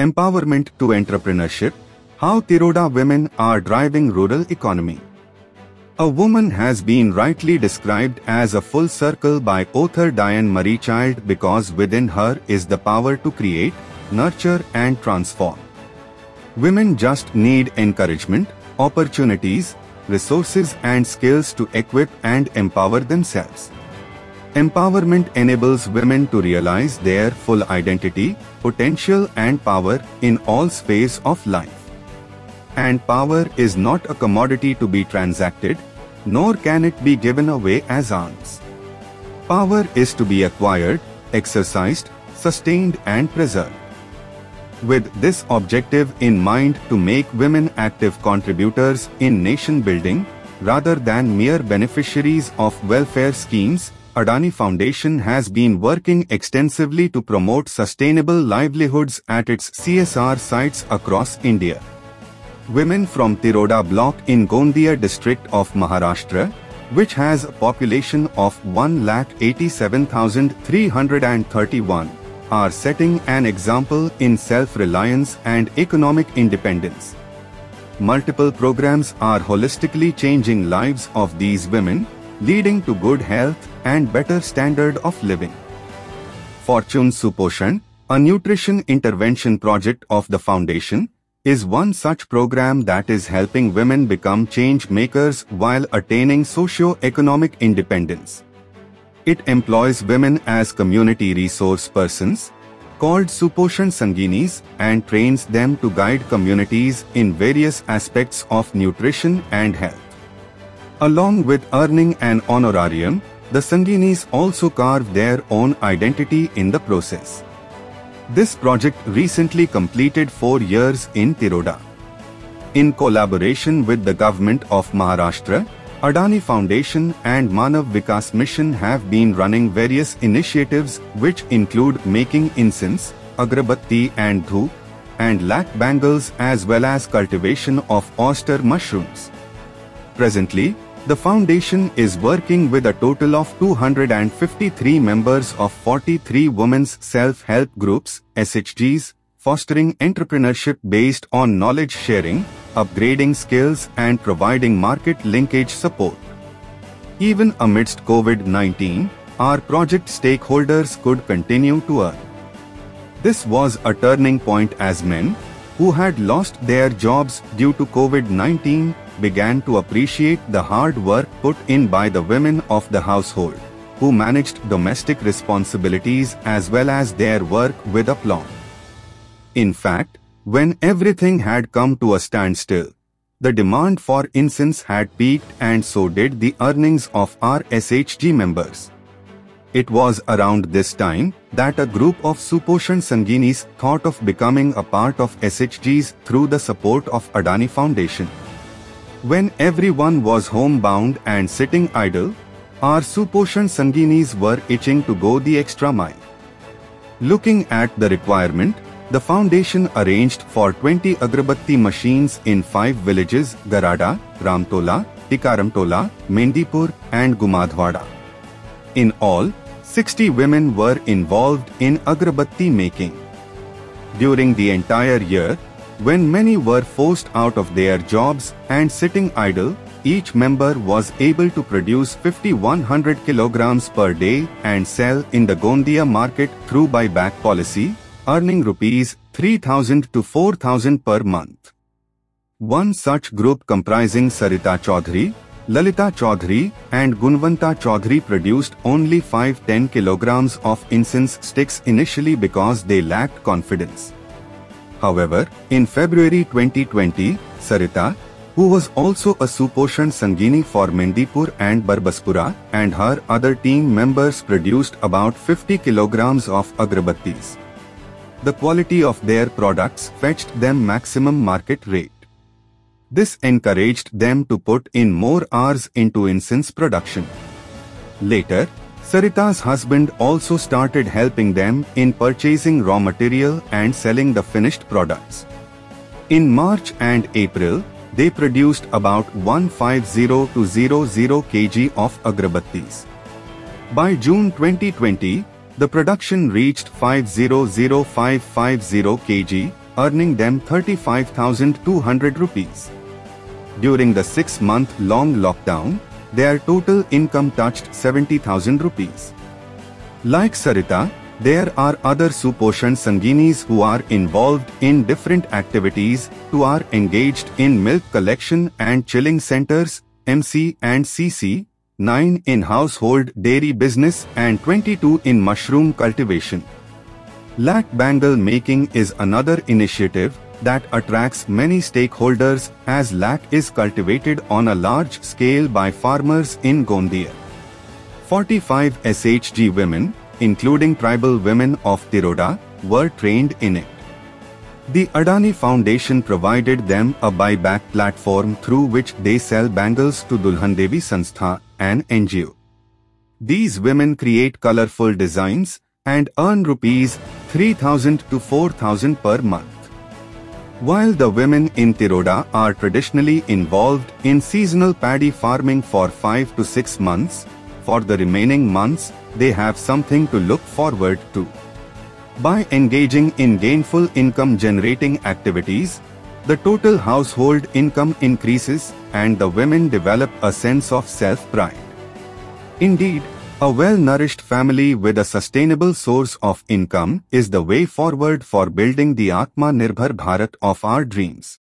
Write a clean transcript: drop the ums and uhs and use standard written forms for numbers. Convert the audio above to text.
Empowerment to entrepreneurship, how Tiroda women are driving rural economy. A woman has been rightly described as a full circle by author Diane Marie Child because within her is the power to create, nurture and transform. Women just need encouragement, opportunities, resources and skills to equip and empower themselves. Empowerment enables women to realize their full identity, potential and power in all spheres of life. And power is not a commodity to be transacted, nor can it be given away as alms. Power is to be acquired, exercised, sustained and preserved. With this objective in mind to make women active contributors in nation building, rather than mere beneficiaries of welfare schemes, Adani Foundation has been working extensively to promote sustainable livelihoods at its CSR sites across India. Women from Tiroda block in Gondia district of Maharashtra, which has a population of 1,87,331, are setting an example in self-reliance and economic independence. Multiple programs are holistically changing lives of these women, leading to good health and better standard of living. Fortune Suposhan, a nutrition intervention project of the foundation, is one such program that is helping women become change makers while attaining socio-economic independence. It employs women as community resource persons, called Suposhan Sanginis, and trains them to guide communities in various aspects of nutrition and health. Along with earning an honorarium, the Sanginis also carve their own identity in the process. This project recently completed 4 years in Tiroda. In collaboration with the government of Maharashtra, Adani Foundation and Manav Vikas Mission have been running various initiatives which include making incense, agrabatti and dhoop, and lac bangles as well as cultivation of oyster mushrooms. Presently, the foundation is working with a total of 253 members of 43 women's self-help groups, SHGs, fostering entrepreneurship based on knowledge sharing, upgrading skills and providing market linkage support. Even amidst COVID-19, our project stakeholders could continue to earn. This was a turning point as men, who had lost their jobs due to COVID-19, began to appreciate the hard work put in by the women of the household, who managed domestic responsibilities as well as their work with aplomb. In fact, when everything had come to a standstill, the demand for incense had peaked and so did the earnings of our SHG members. It was around this time that a group of Suposhan Sanginis thought of becoming a part of SHGs through the support of Adani Foundation. When everyone was homebound and sitting idle, our Suposhan Sanginis were itching to go the extra mile. Looking at the requirement, the foundation arranged for 20 agrabatti machines in 5 villages: Garada, Ramtola, Tikaramtola, Mendipur and Gumadwada. In all, 60 women were involved in agrabatti making. During the entire year, when many were forced out of their jobs and sitting idle, each member was able to produce 5,100 kilograms per day and sell in the Gondia market through buyback policy, earning rupees 3,000 to 4,000 per month. One such group comprising Sarita Chaudhary, Lalita Chaudhary and Gunvanta Chaudhary produced only 5-10 kilograms of incense sticks initially because they lacked confidence. However, in February 2020, Sarita, who was also a Suposhan Sangini for Mendipur and Barbaspura, and her other team members produced about 50 kilograms of agrabattis. The quality of their products fetched them maximum market rate. This encouraged them to put in more hours into incense production. Later, Sarita's husband also started helping them in purchasing raw material and selling the finished products. In March and April, they produced about 150 to 00 kg of agrabattis. By June 2020, the production reached 500,550 kg, earning them 35,200 rupees. During the 6-month-long lockdown, their total income touched 70,000 rupees. Like Sarita, there are other Suposhan Sanginis who are involved in different activities, who are engaged in milk collection and chilling centers, MC and CC, 9 in household dairy business and 22 in mushroom cultivation. Lakh Bangle making is another initiative that attracts many stakeholders as lakh is cultivated on a large scale by farmers in Gondia. 45 SHG women, including tribal women of Tiroda, were trained in it. The Adani Foundation provided them a buyback platform through which they sell bangles to Dulhan Devi Sanstha, an NGO. These women create colorful designs and earn rupees 3,000 to 4,000 per month. While the women in Tiroda are traditionally involved in seasonal paddy farming for 5 to 6 months, for the remaining months, they have something to look forward to. By engaging in gainful income generating activities, the total household income increases and the women develop a sense of self-pride. Indeed, a well-nourished family with a sustainable source of income is the way forward for building the Atma Nirbhar Bharat of our dreams.